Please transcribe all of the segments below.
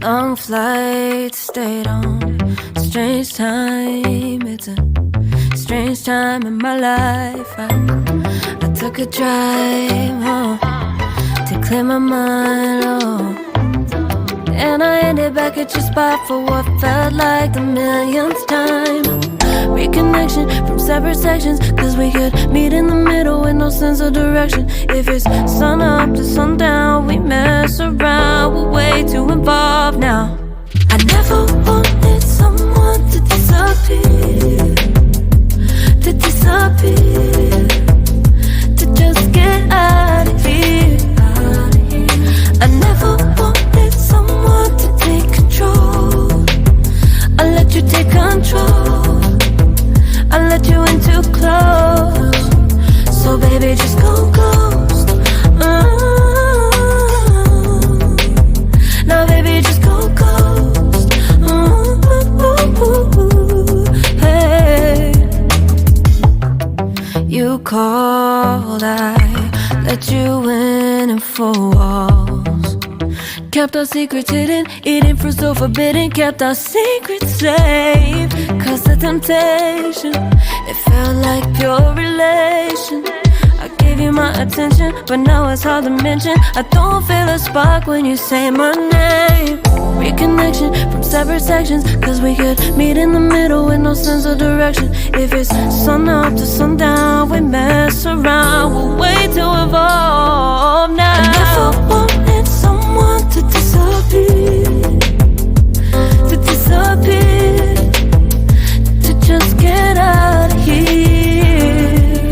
Long flight, stayed on strange time. It's a strange time in my life. I took a drive home to clear my mind, and I ended back at your spot for what felt like the millionth time. Reconnection from separate sections, cause we could meet in the middle with no sense of direction. If it's sun up to sundown, we mess around, we're way too involved now. I never wanted someone to disappear, to disappear, to just get out of here. I never wanted someone to take control. I let you take control, I let you in too close. So baby, just go ghost. Now baby, just go ghost. Hey. You called, I let you in and 4 walls. Kept our secrets hidden, eating fruit so forbidden. Kept our secrets safe, cause the temptation, it felt like pure relation. I gave you my attention, but now it's hard to mention. I don't feel a spark when you say my name. Reconnection from separate sections, cause we could meet in the middle with no sense of direction. If it's sun up to sundown, we mess around, we're way too involved now. I never wanted someone to disappear, to disappear, to just get out of here.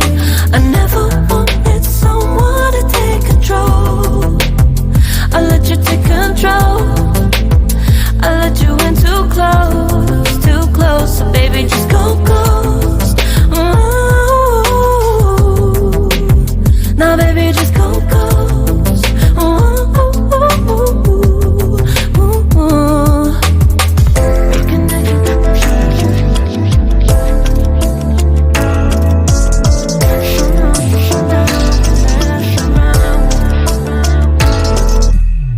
I never wanted someone to take control. I let you take control, I let you in too close, so baby just go ghost. Ooh. Now baby just go ghost.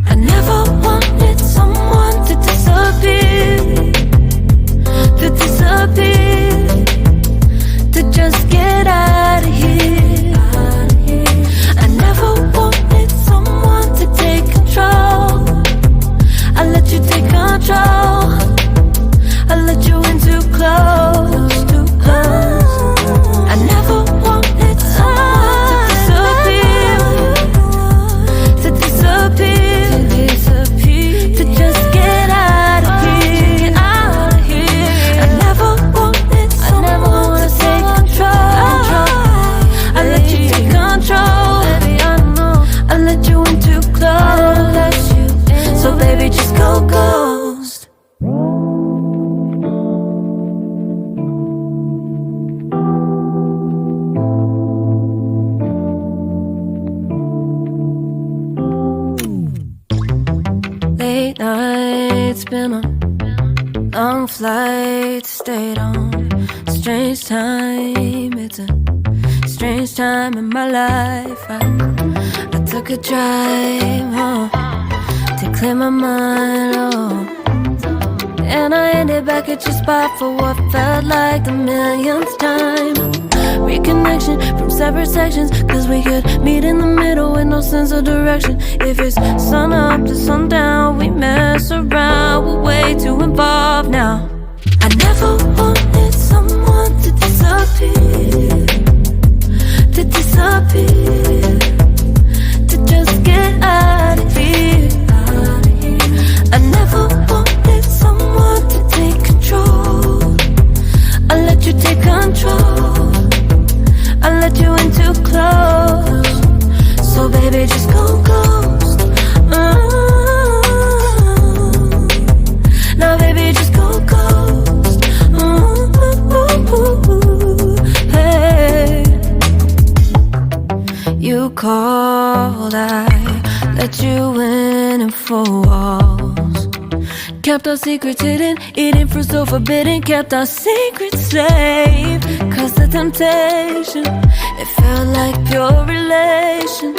I never wanted someone to disappear, to disappear, to just get out of here. I never wanted someone to take control. I let you take control, I let you in too close, too close. I never wanted someone to disappear, to disappear, to just get out of here, out of here. I never wanted someone to take control. I let you take control, baby, I know. I let you in too close, so baby just go ghost. Late nights, been on long flights, stayed on strange time. It's a strange time in my life. I took a drive home to clear my mind, and I ended back at your spot for what felt like the millionth time. Reconnection from separate sections, cause we could meet in the middle with no sense of direction. If it's sun up to sundown, we mess around, we're way too involved now. I never wanted someone to disappear, to disappear, to just get out of here. I never wanted someone to take control. I let you take control, I let you in too close, so baby just go ghost. Now baby just go ghost. Hey. You called, I let you in and 4 walls. Kept our secrets hidden, eating fruit so forbidden. Kept our secrets safe, cause the temptation, it felt like pure relation.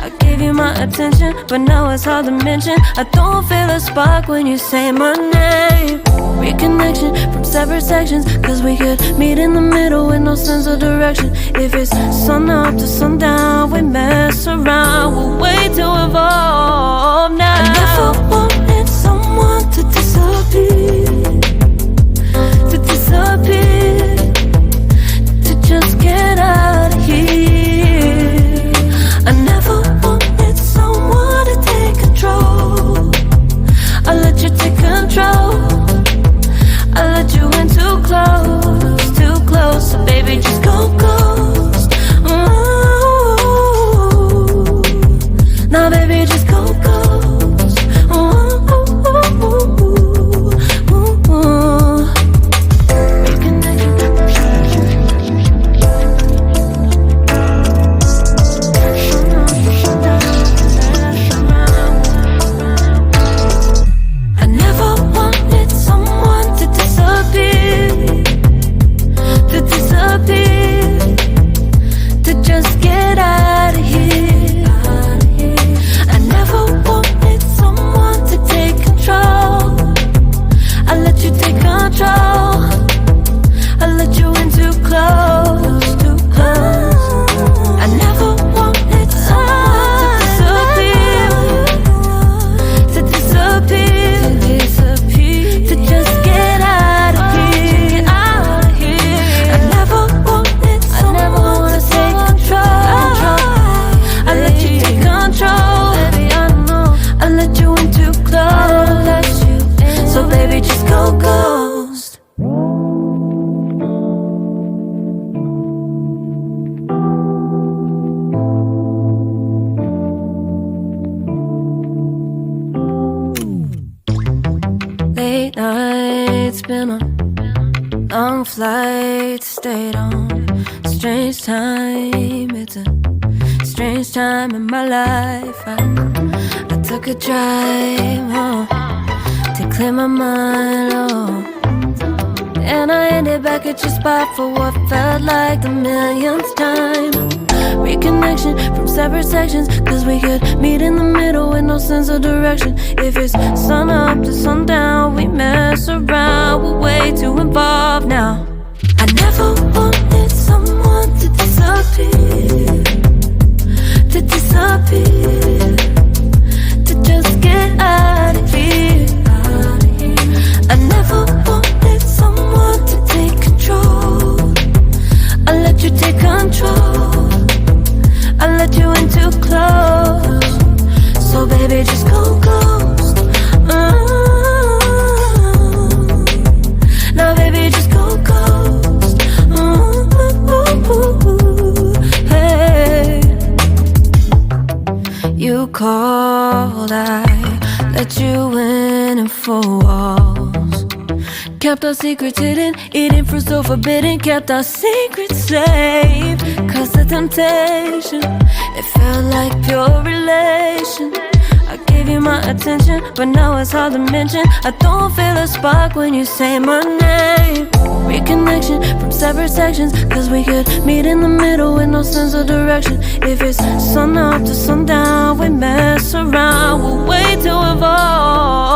I gave gave you my attention, but now it's hard to mention. I don't feel a spark when you say my name. Reconnection from separate sections, cause we could meet in the middle with no sense of direction. If it's sun up to sundown, we mess around, we'll wait to evolve now. I never wanted someone to disappear, to disappear, to just get out of here. I never wanted someone to take control. I let you take control. I let you in too close, so baby just go ghost. Ooh. Now baby just go ghost. Ooh. I never wanted someone to disappear, to just get out of here. I never wanted someone to take control. I let you take control. I let you in too close, too close. I never wanted someone to disappear, to just get out of here. I never wanted someone to take control. I let you take control. I let you in too close. So baby just go ghost. Late nights, been on long flights, stayed on strange time. It's a strange time in my life. I took a drive home to clear my mind, oh. And I ended back at your spot for what felt like the millionth time. Reconnection from separate sections, cause we could meet in the middle with no sense of direction. If it's sun up to sundown, we mess around, we're way too involved now. I never wanted someone to disappear, to disappear, to just get out of here. I never wanted someone to take control. I let you take control. I let you in too close. So baby just go ghost. Now baby just go ghost. Hey. You called, I let you in and 4 walls. Kept our secrets hidden, eating fruit so forbidden. Kept our secrets safe, cause the temptation, it felt like pure relation. I gave you my attention, but now it's hard to mention. I don't feel a spark when you say my name. Reconnection from separate sections, cause we could meet in the middle with no sense of direction. If it's sun up to sundown, we mess around, we'll wait to evolve.